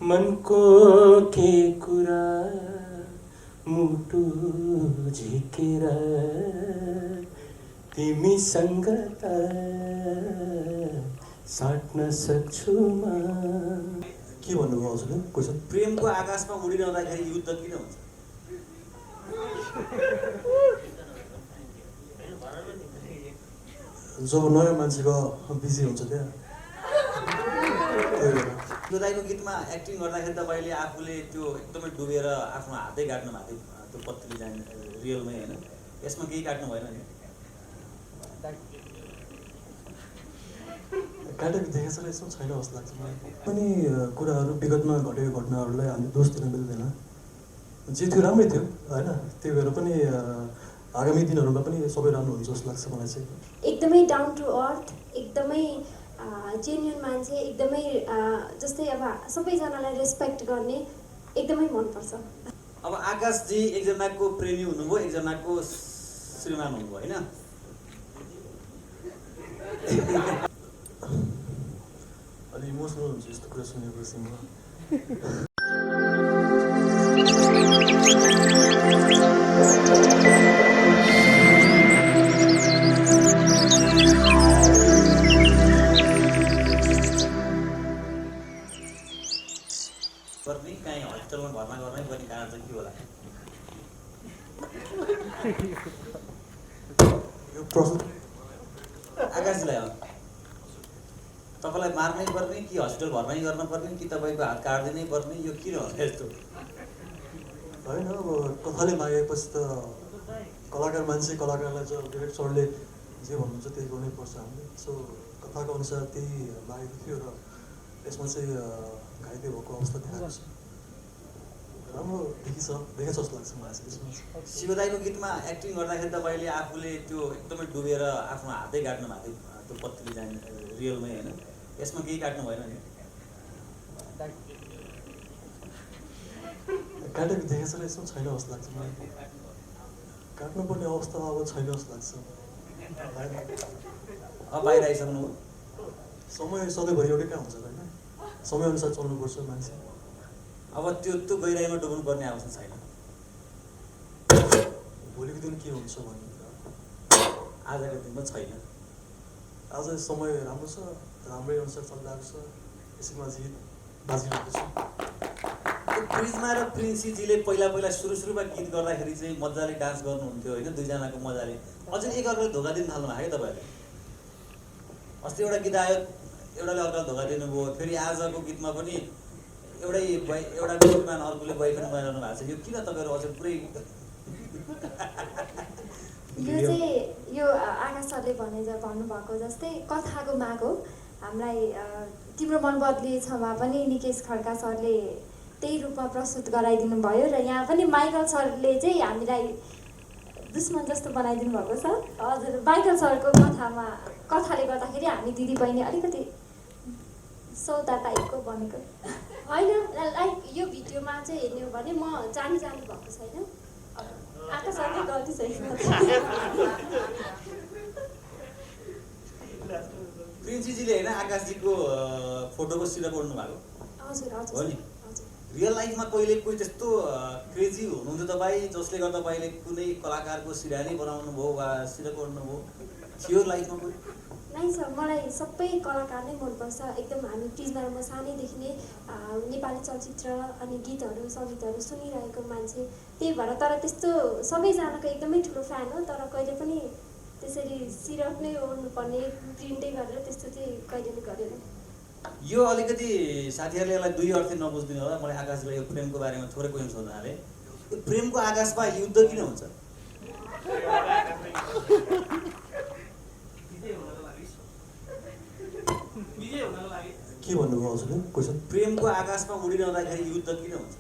मनको के कुरा मुटु झिकेर तिमीसँग त साट्न सक्छु म। के भन्नुभयो हजुरले क्वेसन? प्रेमको आकाशमा उडिरहँदाखेरि युद्ध किन हुन्छ? जब नयाँ मान्छेको बिजी हुन्छ त्यहाँ। त्यो दाइको गीतमा एक्टिङ गर्दाखेरि तपाईँले आफूले त्यो एकदमै डुबेर आफ्नो हातै काट्नु भएको थियो त्यो पत्ती जाने रियलमै होइन, यसमा केही काट्नु भएन नि? काटेको देखेको छ र यसमा छैन जस्तो लाग्छ मलाई। पनि कुराहरू विगतमा घटेको घटनाहरूलाई हामीले दोष दिन मिल्दैन। जे थियो राम्रै थियो होइन, त्यही भएर पनि आगामी दिनहरूमा पनि सबै राम्रो हुन्छ जस्तो लाग्छ मलाई चाहिँ। एकदमै डाउन टु अर्थ, एकदमै जेन्युन मान्छे, एकदमै जस्तै अब सबैजनालाई रेस्पेक्ट गर्ने, एकदमै मनपर्छ। अब आकाशजी एकजनाको प्रेमी हुनुभयो, एकजनाको श्रीमान हुनुभयो होइन? अलि इमोसनल हुन्छ यस्तो कुरा सुनेपछि म। गर्ने काहीँ हस्पिटलमा भर्ना गर्नै पर्ने कारण चाहिँ के होला? यो प्रश्न आकाशजीलाई तपाईँलाई मार्नै पर्ने कि हस्पिटल भर्नै गर्न पर्ने कि तपाईँको हात काटिदिनै पर्ने, यो किन होला यस्तो? होइन, अब कथाले मागेपछि त कलाकार मान्छे, कलाकारलाई चाहिँ डिरेक्टरले जे भन्नुहुन्छ त्यही गर्नै पर्छ हामीले। सो कथाको अनुसार त्यही लागेको थियो र यसमा चाहिँ घाइते भएको अवस्था देखाएको छ। राम्रो देखेछ जस्तो लाग्छ मलाई चाहिँ। शिवदाईको गीतमा एक्टिङ गर्दाखेरि तपाईँले आफूले त्यो एकदमै डुबेर आफ्नो हातै काट्नु भएको थियो त्यो पत्ती जाने रियलमै होइन, यसमा केही काट्नु भएन नि? काटेको देखेछ र यसमा छैन जस्तो लाग्छ मलाई। काट्नुपर्ने अवस्था अब छैन जस्तो लाग्छ। अब बाहिर आइसक्नु समय सधैँभरि एउटै कहाँ हुन्छ होइन, समयअनुसार चल्नुपर्छ मान्छे। अब त्यो गहिराइमा डुब्नु पर्ने आवश्यक छैन। भोलिको दिन के हुन्छ भन्ने कुरा आजको दिनमा छैन। आज समय राम्रो छ, राम्रै अनुसार चलिरहेको छ, यसैमा जित बाजिरहेको छ। प्रिजमा र प्रिन्सीजीले पहिला सुरुमा गीत गर्दाखेरि चाहिँ मजाले डान्स गर्नुहुन्थ्यो होइन, दुईजनाको मजाले। अझै एकअर्काले धोका दिन थाल्नु भएको तपाईँहरूले। अस्ति एउटा गीत आयो, एउटाले अर्काले धोका दिनुभयो, फेरि आजको गीतमा पनि एउटा श्रीमान अर्कोले बोयफ्रेन्ड बनाइरहनु भएको छ। यो किन तपाईँहरू अझै पुरै यो चाहिँ यो आकाश सरले भन्नुभएको जस्तै कथाको माग हो। हामीलाई तिम्रो मन बदलिएछ मा पनि निकेश खड्का सरले त्यही रूपमा प्रस्तुत गराइदिनु भयो र यहाँ पनि माइकल सरले चाहिँ हामीलाई दुश्मन जस्तो बनाइदिनु भएको छ। हजुर, माइकल सरको कथाले गर्दाखेरि हामी दिदी बहिनी अलिकति सौदा टाइपको बनेको होइन। लाइक यो भिडियोमा चाहिँ हेर्ने हो भने म जानी भएको छैन, आकाश सरले गल्ती छैन। प्रिन्सीजीले होइन आकाशजीको फोटोको सिरा कोड्नु भएको हजुर हो हजुर नि? रियल लाइफमा कोही त्यस्तो क्रेजी हुनुहुन्थ्यो तपाईँ जसले गर्दा तपाईँले कुनै कलाकारको सिरा नै बनाउनु भयो वा सिरा कोड्नु भयो थियो लाइफमा कोही? नै सर, मलाई सबै कलाकार नै मनपर्छ एकदम। हामी प्रिजमा म सानैदेखि नै नेपाली चलचित्र अनि गीतहरू सङ्गीतहरू सुनिरहेको मान्छे, त्यही भएर। तर त्यस्तो सबैजनाको एकदमै ठुलो फ्यान हो, तर कहिले पनि त्यसरी सिरप नै ओर्नुपर्ने प्रिन्टै गरेर त्यस्तो चाहिँ कहिले पनि गरेन। यो अलिकति साथीहरूले यसलाई दुई अर्थ नबुझ्दिनु होला। मलाई आकाशलाई यो प्रेमको बारेमा थोरै क्वेसन सोध्न थालेँ। यो प्रेमको आकाशमा युद्ध किन हुन्छ? के भन्नुभयो हजुरले क्वेसन? प्रेमको आकाशमा उडिरहँदाखेरि युद्ध किन हुन्छ?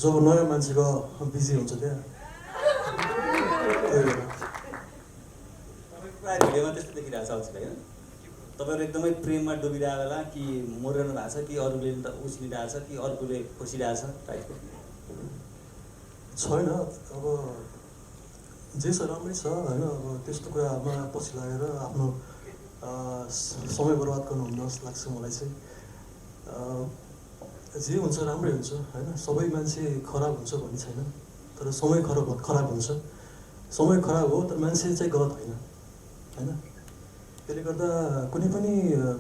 जब नयाँ मान्छेको बिजी हुन्छ त्यहाँ। प्रायः भिडियोमा त्यस्तो देखिरहेको छ अल्छी होइन? तपाईँहरू एकदमै प्रेममा डुबिरहेको बेला कि मरिरहनु भएको छ कि अरूले उछिनिरहेको छ कि अर्कोले खोसिरहेको छ टाइपको छैन। अब जे छ राम्रै छ होइन। अब त्यस्तो कुरामा पछि लागेर आफ्नो समय बर्बाद गर्नुहुन्न जस्तो लाग्छ मलाई चाहिँ। जे हुन्छ राम्रै हुन्छ होइन, सबै मान्छे खराब हुन्छ भन्ने छैन, तर समय खराब हुन्छ। समय खराब हो तर मान्छे चाहिँ गलत होइन होइन। त्यसले गर्दा कुनै पनि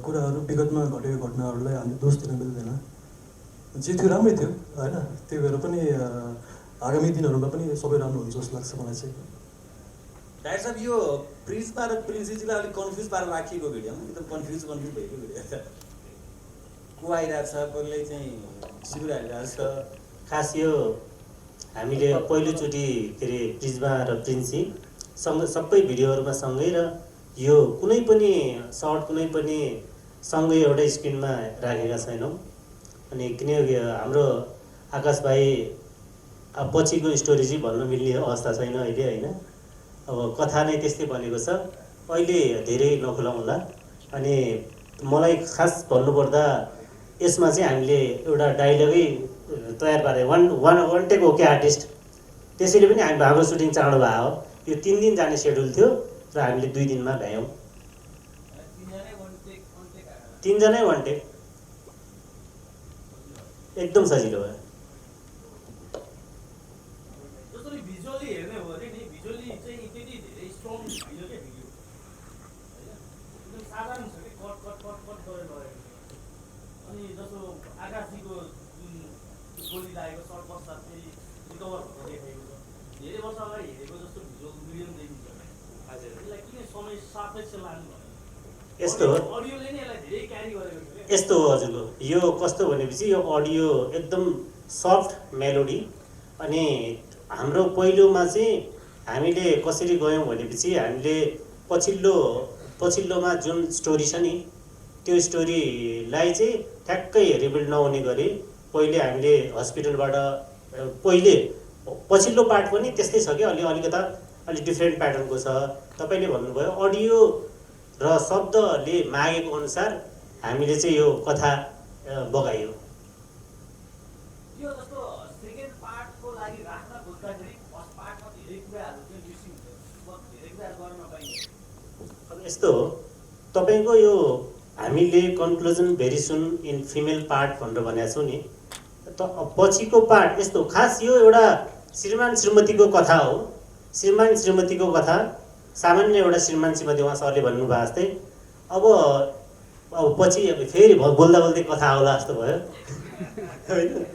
कुराहरू विगतमा घटेको घटनाहरूलाई हामीले दोष दिन मिल्दैन। जे थियो राम्रै थियो होइन, त्यही भएर पनि आगामी दिनहरूमा पनि सबै राम्रो हुन्छ जस्तो लाग्छ मलाई चाहिँ। डाक्टर साहब, यो प्रिन्समा र प्रिन्सेसलाई अलिक कन्फ्युज पारेर राखिएको भिडियोमा एकदम कन्फ्युज भएको भिडियो छ। को आइरहेको छ, कसले चाहिँ सिन्दुर हालिरहेको छ। खास यो हामीले पहिलोचोटि के अरे प्रिज्मा र प्रिन्सी सँग सबै भिडियोहरूमा सँगै र यो कुनै पनि सर्ट कुनै पनि सँगै एउटा स्क्रिनमा राखेका छैनौँ। अनि किनकि हाम्रो आकाश भाइ अब पछिको स्टोरी चाहिँ भन्न मिल्ने अवस्था छैन अहिले होइन। अब कथा नै त्यस्तै बनेको छ, अहिले धेरै नखुलाउँला। अनि मलाई खास भन्नुपर्दा यसमा चाहिँ हामीले एउटा डाइलगै तयार पारे वान टेक ओके आर्टिस्ट, त्यसैले पनि हाम्रो सुटिङ चाँडो भयो। यो 3 दिन जाने सेड्युल थियो र हामीले 2 दिनमा भ्यायौँ। 3 जनै वान टेक, एकदम सजिलो भयो। जसरी भिजुअली हेर्ने हो भने नि भिजुअली चाहिँ त्यति धेरै स्ट्रङ भिडियो के भिडियो हैन, एकदम साधारण छ कि कट गरेर लगेको। अनि जस्तो आकाशजीको जुन गोली लागेको सर्ट पश्चात चाहिँ रिकभर भएको देखाएको छ, धेरै वर्ष अगाडि हेरेको जस्तो भिजुअल मिलियन देखिन्छ। हजुर, यसलाई किन समय सापेक्ष लानु भने यस्तो हो, अडियोले नै यसलाई धेरै क्यारी गरेको छ। यस्तो हो हजुरको यो कस्तो भनेपछि यो अडियो एकदम सफ्ट मेलोडी। अनि हाम्रो पहिलोमा चाहिँ हामीले कसरी गयौँ भनेपछि हामीले पछिल्लोमा जुन स्टोरी छ नि त्यो स्टोरीलाई चाहिँ ठ्याक्कै रिबिल्ड नहुने गरी पहिले हामीले हस्पिटलबाट पछिल्लो पार्ट पनि त्यस्तै छ कि अलिकता अलि डिफ्रेन्ट प्याटर्नको छ। तपाईँले भन्नुभयो अडियो र शब्दले मागेको अनुसार हामीले चाहिँ यो कथा बगायो। यो जस्तो सेकेन्ड पार्टको लागि राख्न खोज्दाखेरि फर्स्ट पार्टमा धेरै कुराहरू चाहिँ मिसिङ हुन्छ, धेरै कुराहरू गर्न नपाइन्छ। अब यस्तो हो, तपाईँको यो हामीले conclusion very soon in female part भनेर भनेको छौँ नि, त पछिको पार्ट यस्तो खास यो एउटा श्रीमान श्रीमतीको कथा हो। श्रीमान श्रीमतीको कथा सामान्य एउटा श्रीमान श्रीमती उहाँ सरले भन्नुभयो जस्तै अब पछि फेरि बोल्दा बोल्दै कथा आउला जस्तो भयो होइन।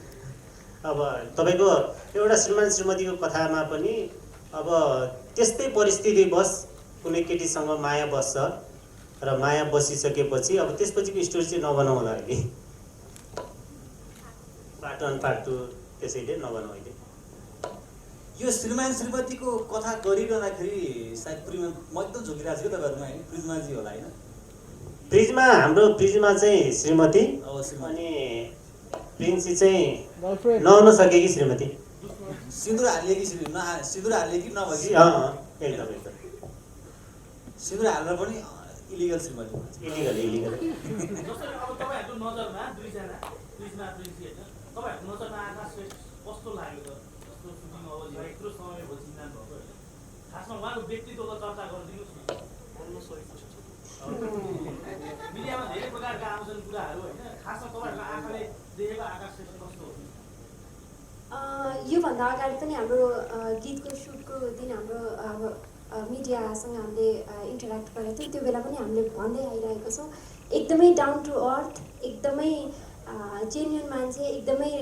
अब तपाईँको एउटा श्रीमान श्रीमतीको कथामा पनि अब त्यस्तै परिस्थिति बस कुनै केटीसँग माया बस्छ र माया बसिसकेपछि अब त्यसपछिको स्टोरी चाहिँ नबनाउँला अहिले, पार्ट 1 पार्ट 2 त्यसैले नबनाउँ अहिले। यो श्रीमान श्रीमतीको कथा गरिरहँदाखेरि सायद प्रिजमा म एकदम झुकिरहेको छु कि तपाईँहरूमा होइन, प्रिजमाजी होला होइन। हाम्रो प्रिजमा चाहिँ श्रीमती अनि प्रिन्सी चाहिँ नहुन सकेकी श्रीमती। सिन्दुर हालिए कि सिन्दुर हालिए कि नभए कि एकदम सिन्दुर हालेर पनि इलिगल श्रीमती। इलिगल जस्तै अब तपाईँहरूको नजरमा दुईजना प्रिजमा प्रिन्सी होइन, तपाईँहरूको नजरमा आकाश कस्तो लाग्यो त? जस्तो सुटिङ अवधि यत्रो समयपछि चिन्जान भएको होइन, खासमा उहाँको व्यक्तित्वको चर्चा गरिदिनुहोस् न। मिडियामा धेरै प्रकारका आउँछन् कुराहरू होइन, खासमा तपाईँहरूको आँखाले देखेको आकाश कस्तो हो? योभन्दा अगाडि पनि हाम्रो गीतको सुटको दिन हाम्रो मिडियासँग हामीले इन्टरेक्ट गरेको थियौँ। त्यो बेला पनि हामीले भन्दै आइरहेको छौँ, एकदमै डाउन टु अर्थ, एकदमै जेन्युन मान्छे, एकदमै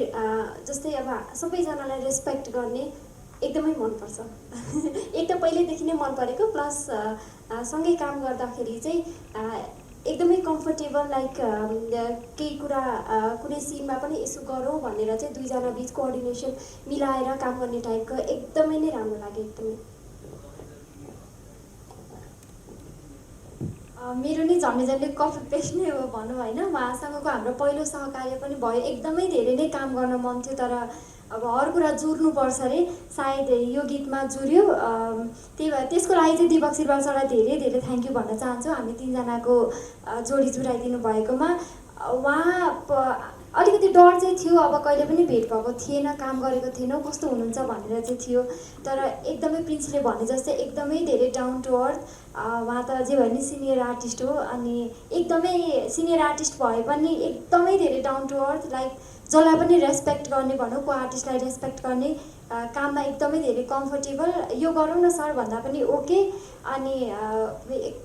जस्तै अब सबैजनालाई रेस्पेक्ट गर्ने, एकदमै मनपर्छ। एक त पहिल्यैदेखि नै मन परेको, प्लस सँगै काम गर्दाखेरि चाहिँ एकदमै कम्फर्टेबल, लाइक केही कुरा कुनै सिनमा पनि यसो गरौँ भनेर चाहिँ दुईजना बिच कोअर्डिनेसन मिलाएर काम गर्ने टाइपको एकदमै नै राम्रो लाग्यो। एकदमै मेरो नै झन्डै कपी पेस्ट नै हो भनौँ होइन। उहाँसँगको हाम्रो पहिलो सहकार्य पनि भयो, एकदमै धेरै नै काम गर्न मन थियो, तर अब हर कुरा जुर्नुपर्छ अरे, सायद यो गीतमा जुर्यो। त्यही भएर त्यसको लागि चाहिँ दिपक श्रीवाल सरलाई धेरै धेरै थ्याङ्क यू भन्न चाहन्छु, हामी तिनजनाको जोडी जुराइदिनु भएकोमा। उहाँ अलिकति डर चाहिँ थियो, अब कहिले पनि भेट भएको थिएन, काम गरेको थिएनौँ, कस्तो हुनुहुन्छ भनेर चाहिँ थियो। तर एकदमै प्रिन्सले भने जस्तै एकदमै धेरै डाउन टु अर्थ उहाँ त जे भने सिनियर आर्टिस्ट हो अनि एकदमै सिनियर आर्टिस्ट भए पनि एकदमै धेरै डाउन टु अर्थ लाइक जसलाई पनि रेस्पेक्ट गर्ने भनौँ को आर्टिस्टलाई रेस्पेक्ट गर्ने काममा एकदमै धेरै कम्फर्टेबल यो गरौँ न सर भन्दा पनि ओके अनि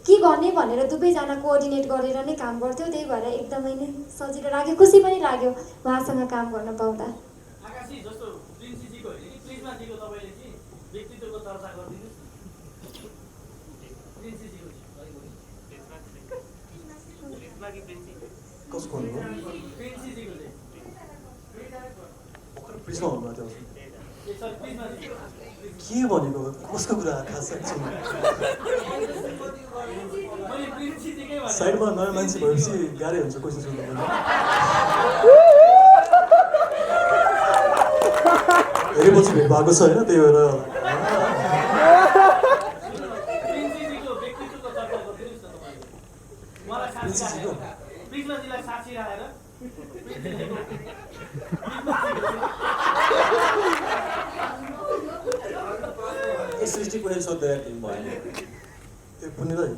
के गर्ने भनेर दुवैजना कोअर्डिनेट गरेर नै काम गर्थ्यौँ त्यही भएर एकदमै नै सजिलो लाग्यो खुसी पनि लाग्यो उहाँसँग काम गर्न पाउँदा आकाशी जस्तो प्रिन्सीजीको होइन कि प्रिज्माजीको तपाईँले चाहिँ व्यक्तित्वको चर्चा गरिदिनुहोस् न प्रिन्सीजीको कसको भन्नुभयो प्रिन्सीजीको चाहिँ प्रिजमा भन्नुभएको थियो ए सरी प्रिज्माजी के भनेको कसको कुरा खास छैन मैले प्रिन्सीजीकै भने साइडमा नयाँ मान्छे भएपछि गाह्रै हुन्छ क्वेसन सोध्नु पनि धेरै पछि भेट भएको छ होइन त्यही भएर प्रिन्सीजीको व्यक्तित्वको चर्चा गरिदिनुहोस् न तपाईँले उहाँलाई साथी प्रिन्सीजीको? राखेर प्रिज्माजीलाई साथी राखेर ए सृष्टि कुनै सोध्दै तिमी भएन त्यो पुण्यलाई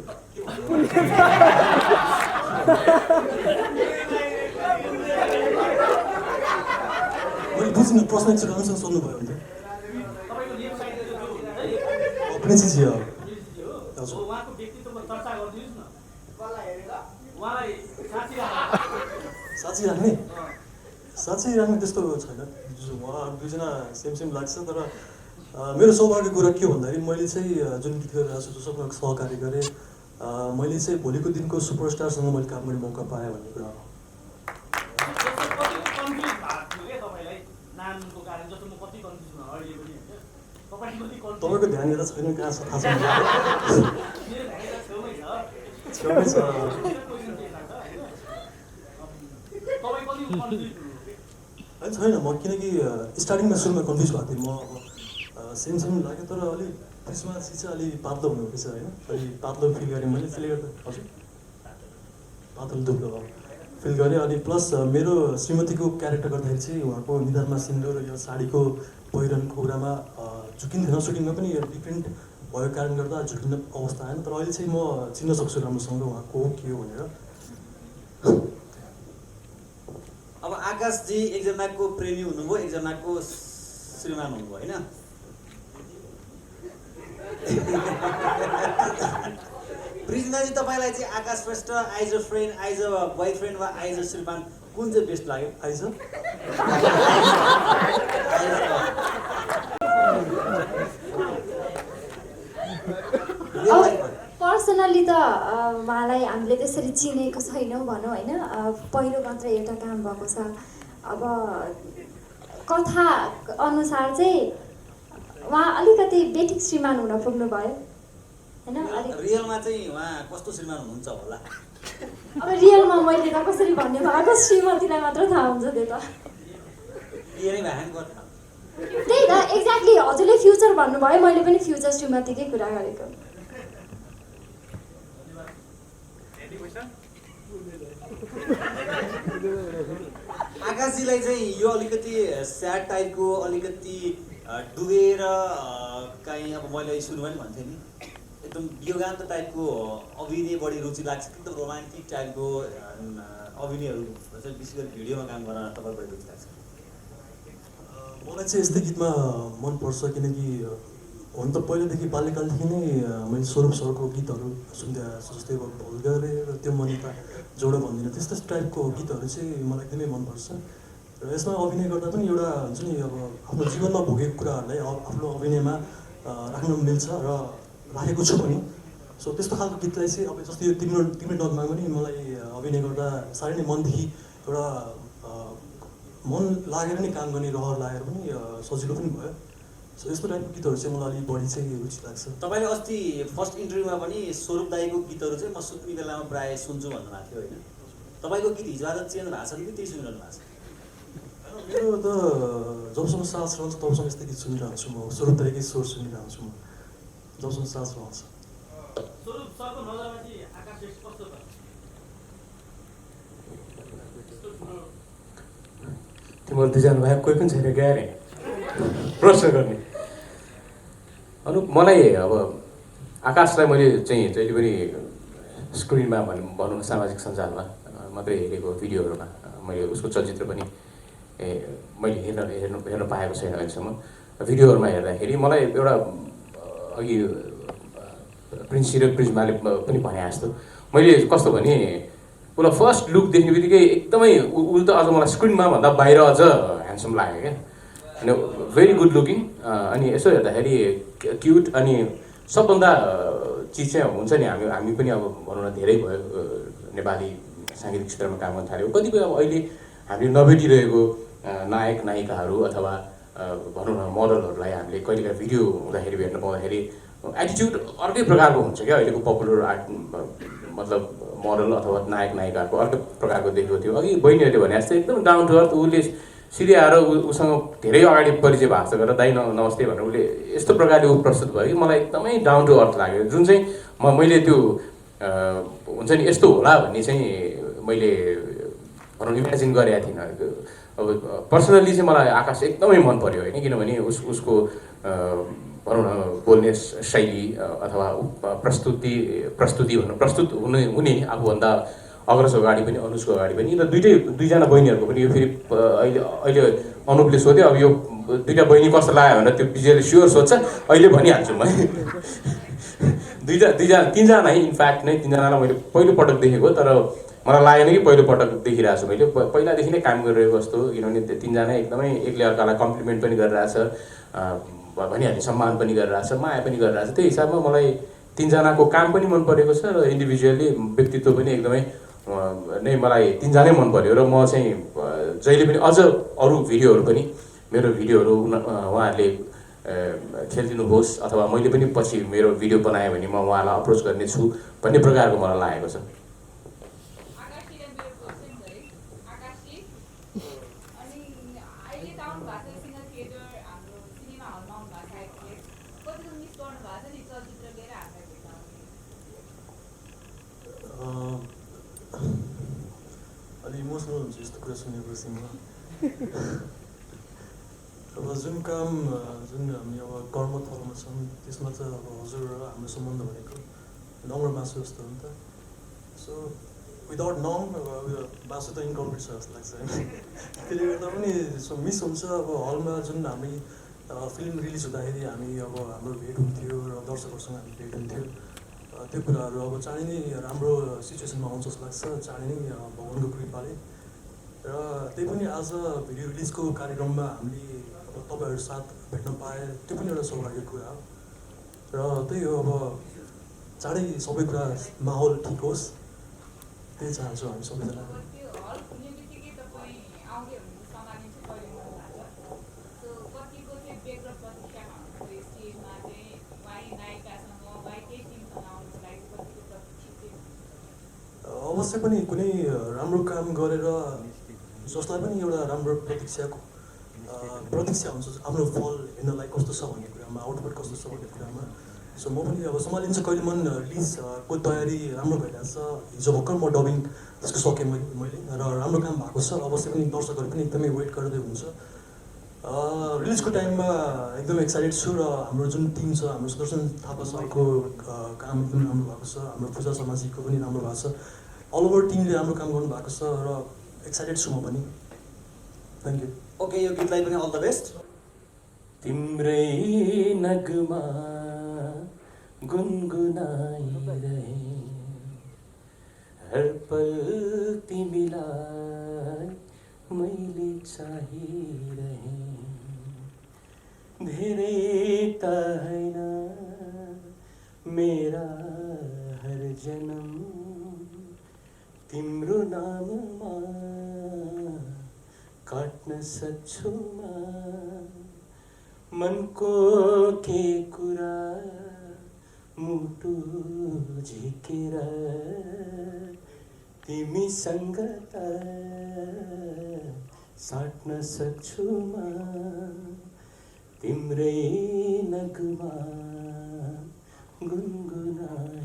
मैले बुझ्नु प्रश्न एकचोटि अनुसार सोध्नुभयो भने तपाईँको नियम साइडको जो हुन्छ नि प्रिन्सीजी हो प्रिन्सीजी हो हजुर। हो, उहाँको व्यक्तित्वको चर्चा गरिदिनुहोस् न उहाँलाई साथी राखेर साँच्चै राख्ने साँच्चै राख्ने त्यस्तो छैन उहाँ दुईजना सेम लाग्छ तर मेरो सौभाग्य कुरा के हो भन्दाखेरि मैले चाहिँ जुन गीत गरिरहेको छु जसमा सहकारी गरेँ मैले चाहिँ भोलिको दिनको सुपरस्टारसँग मैले काम गर्ने मौका पाएँ भन्ने कुरा हो जस्तो कति कन्फ्युज भएको थियो क्या तपाईँलाई नामको कारण जस्तो म कति कन्फ्युज भयो अहिले पनि होइन तपाईँ कति कन्फ्युज तपाईँको ध्यान यता छैन कहाँ छ थाहा छैन मेरो ध्यान यता छेउमै छ छेउमै छ क्वेसन के लाग्छ होइन तपाईँ कति कन्फ्युज हुनुहुन्छ होइन छैन म किनकि स्टार्टिङमा सुरुमा कन्फ्युज भएको थिएँ म अब सेम लाग्यो तर अलिक त्यसमा चाहिँ अलिक पातलो हुनु रहेछ होइन अलिक पातलो फिल गरेँ मैले त्यसले गर्दा हजुर पातलो दुब्लो फिल गरेँ अनि प्लस मेरो श्रीमतीको क्यारेक्टर गर्दाखेरि चाहिँ उहाँको निधारमा सिन्दुर यो साडीको पहिरनको कुरामा झुकिन्थेन सुटिङमा पनि डिफ्रेन्ट भएको कारण गर्दा झुकिने अवस्था आएन तर अहिले चाहिँ म चिन्न सक्छु राम्रोसँग उहाँको हो के हो भनेर अब आकाशजी एकजनाको प्रेमी हुनुभयो एकजनाको श्रीमान हुनुभयो होइन प्रिज्माजी तपाईँलाई चाहिँ आकाश श्रेष्ठ आइज अ फ्रेन्ड आइज अ बोयफ्रेन्ड वा आइज अ श्रीमान कुन चाहिँ बेस्ट लाग्यो आइज पर्सनल्ली त उहाँलाई हामीले त्यसरी चिनेको छैनौँ भनौँ होइन पहिलो मात्र एउटा काम भएको छ अब कथा अनुसार चाहिँ उहाँ अलिकति बेठिक श्रीमान हुन पुग्नुभयो होइन अलिक रियलमा चाहिँ उहाँ कस्तो श्रीमान हुनुहुन्छ होला अब रियलमा मैले त कसरी भन्ने भएको श्रीमतीलाई मात्र थाहा हुन्छ त्यो त के नै भएन गर्छ त्यही त एक्ज्याक्टली हजुरले फ्युचर भन्नुभयो मैले पनि फ्युचर श्रीमतीकै कुरा गरेको आकाशजीलाई चाहिँ यो अलिकति स्याड टाइपको अलिकति डुबेर काहीँ अब मैले सुरुमा पनि भन्थेँ नि एकदम योगान्त टाइपको अभिनय बढी रुचि लाग्छ एकदम रोमान्टिक टाइपको अभिनयहरू चाहिँ विशेष गरी भिडियोमा काम गर्न तपाईँ बढी रुचि लाग्छ मलाई चाहिँ यस्तै गीतमा मनपर्छ किनकि हुन त पहिलादेखि बाल्यकालदेखि नै मैले स्वरूप सरको गीतहरू सुन्दै आएको छु जस्तै अब भुल गरे र त्यो मनिता जोडो भन्दिनँ त्यस्तो टाइपको गीतहरू चाहिँ मलाई एकदमै मनपर्छ र यसमा अभिनय गर्दा पनि एउटा हुन्छ नि अब आफ्नो जीवनमा भोगेको कुराहरूलाई आफ्नो अभिनयमा राख्न मिल्छ र राखेको छु पनि सो त्यस्तो खालको गीतलाई चाहिँ अब जस्तै यो तिम्रो नगमा पनि मलाई अभिनय गर्दा साह्रै नै मनदेखि एउटा मन लागेर नै काम गर्ने रहर लागेर पनि सजिलो पनि भयो सो यस्तो टाइपको गीतहरू चाहिँ मलाई अलिक बढी चाहिँ रुचि लाग्छ तपाईँले अस्ति फर्स्ट इन्टरभ्यूमा पनि स्वरूप दाईको गीतहरू चाहिँ म सुत्ने बेलामा प्रायः सुन्छु भन्नुभएको थियो होइन तपाईँको गीत हिजो आज चेन्ज भएको छ कि त्यही सुनिरहनु भएको छ मेरो त जबसम्म सास रहन्छ तबसम्म यस्तै गीत सुनिरहन्छु म स्वरूप दाईकै स्वर सुनिरहन्छु म जबसम्म सास रहन्छ स्वरूप सरको नजरमा चाहिँ आकाश श्रेष्ठ कस्तो छ तिमीहरू दुईजना भाइ कोही पनि छैन क्या रे प्रश्न गर्ने अनु मलाई अब आकाशलाई मैले चाहिँ जहिले पनि स्क्रिनमा भनौँ न सामाजिक सञ्जालमा मात्रै हेरेको भिडियोहरूमा मैले उसको चलचित्र पनि मैले हेर्न पाएको छैन अहिलेसम्म। भिडियोहरूमा हेर्दाखेरि मलाई एउटा अघि प्रिन्सी र प्रिज्माले पनि भने जस्तो मैले कस्तो भने उसलाई फर्स्ट लुक देख्ने बित्तिकै एकदमै उ त अझ मलाई स्क्रिनमा भन्दा बाहिर अझ ह्यान्डसम लाग्यो क्या। अनि भेरी गुड लुकिङ, अनि यसो हेर्दाखेरि क्युट, अनि सबभन्दा चिज चाहिँ हुन्छ नि हामी पनि अब भनौँ न धेरै भयो नेपाली साङ्गीतिक क्षेत्रमा काम गर्न थाल्यो। कतिपय अब अहिले हामीले नभेटिरहेको नायक नायिकाहरू अथवा भनौँ न मोडलहरूलाई हामीले कहिलेकाहीँ भिडियो हुँदाखेरि भेट्न पाउँदाखेरि एटिट्युड अर्कै प्रकारको हुन्छ क्या। अहिलेको पपुलर आर्ट मतलब मोडल अथवा नायक नायिकाहरूको अर्कै प्रकारको देखेको थियो। अघि बहिनीहरूले भने जस्तै एकदम डाउन टु अर्थ, उसले सिधै आएर उसँग धेरै अगाडि परिचय भएको गरेर दाइ नमस्ते भनेर उसले यस्तो प्रकारले ऊ प्रस्तुत भयो कि मलाई एकदमै डाउन टु अर्थ लाग्यो। जुन चाहिँ मैले त्यो हुन्छ नि यस्तो होला भन्ने चाहिँ मैले भनौँ इमेजिन गरेको थिइनँ। अब पर्सनल्ली चाहिँ मलाई आकाश एकदमै मन पर्यो होइन, किनभने उसको भनौँ न बोल्ने शैली अथवा प्रस्तुति भनौँ प्रस्तुत हुने आफूभन्दा अग्रज अगाडि पनि अनुजको अगाडि पनि र दुईजना बहिनीहरूको पनि यो फेरि अहिले अनुपले सोध्यो अब यो दुईवटा बहिनी कस्तो लाग्यो भनेर त्यो विजयले स्योर सोध्छ, अहिले भनिहाल्छु म। तिनजना है इनफ्याक्ट नै तिनजनालाई मैले पहिलोपटक देखेको, तर मलाई लागेन कि पहिलोपटक देखिरहेको छु मैले, पहिलादेखि नै काम गरिरहेको जस्तो। किनभने तिनजना एकदमै एकले अर्कालाई कम्प्लिमेन्ट पनि गरिरहेछ, भनिहाल्ने सम्मान पनि गरिरहेछ, माया पनि गरिरहेछ। त्यही हिसाबमा मलाई तिनजनाको काम पनि मन परेको छ र इन्डिभिजुअली व्यक्तित्व पनि एकदमै नै मलाई तिनजनै मन पर्यो। र म चाहिँ जहिले पनि अझ अरू भिडियोहरू पनि मेरो भिडियोहरू उहाँहरूले खेलिदिनुहोस् अथवा मैले पनि पछि मेरो भिडियो बनाएँ भने म उहाँलाई अप्रोच गर्नेछु भन्ने प्रकारको मलाई लागेको छ। अलि इमोसनल हुन्छ यस्तो कुरा सुनेपछि म। अब जुन काम जुन हामी अब कर्मथलोमा छौँ त्यसमा चाहिँ अब हजुर र हाम्रो सम्बन्ध भनेको नङ र मासु जस्तो हो नि त। सो विदाउट नङ मासु त इन्कम्प्लिट छ जस्तो लाग्छ होइन। त्यसले गर्दा पनि मिस हुन्छ। अब हलमा जुन हामी फिल्म रिलिज हुँदाखेरि हामी अब हाम्रो भेट हुन्थ्यो र दर्शकहरूसँग हामी भेट हुन्थ्यो, त्यो कुराहरू अब चाँडै नै राम्रो सिचुएसनमा आउँछ जस्तो लाग्छ, चाँडै नै भगवान्को कृपाले। र त्यही पनि आज भिडियो रिलिजको कार्यक्रममा हामीले अब तपाईँहरू साथ भेट्न पाए त्यो पनि एउटा सौभाग्यको कुरा हो। र त्यही हो, अब चाँडै सबै कुरा माहौल ठिक होस् त्यही चाहन्छौँ हामी सबैजना। अवश्य पनि कुनै राम्रो काम गरेर जसलाई पनि एउटा राम्रो प्रतीक्षा हुन्छ आफ्नो फल हेर्नलाई कस्तो छ भन्ने कुरामा, आउटपुट कस्तो छ भन्ने कुरामा। सो म पनि अब सम्हालिन्छ कहिले मन रिलिजको तयारी राम्रो भइरहेछ। हिजो भर्खर म डबिङ त्यसको सकेँ मैले र राम्रो काम भएको छ। अवश्य पनि दर्शकहरू पनि एकदमै वेट गर्दै हुन्छ। रिलिजको टाइममा एकदमै एक्साइटेड छु र हाम्रो जुन टिम छ, हाम्रो सुदर्शन थापा सरको काम एकदम राम्रो भएको छ, हाम्रो पूजा समाजीको पनि राम्रो भएको छ, अल ओभर टिमले राम्रो काम गर्नु भएको छ र एक्साइटेड छु म पनि। Thank you. ओके, यो गीतलाई पनि अल द बेस्ट। तिम्रै नगमा गुनगुनाइरहे हर पल तिमीलाई मैले चाहिरहे, धेरै त हैन मेरा हर जन्म तिम्रो नाममा काट्न सक्छु म। मनको के कुरा मुटु झिकेर तिमीसँग त साट्न सक्छु म। तिम्रै नगमा गुनगुनाइ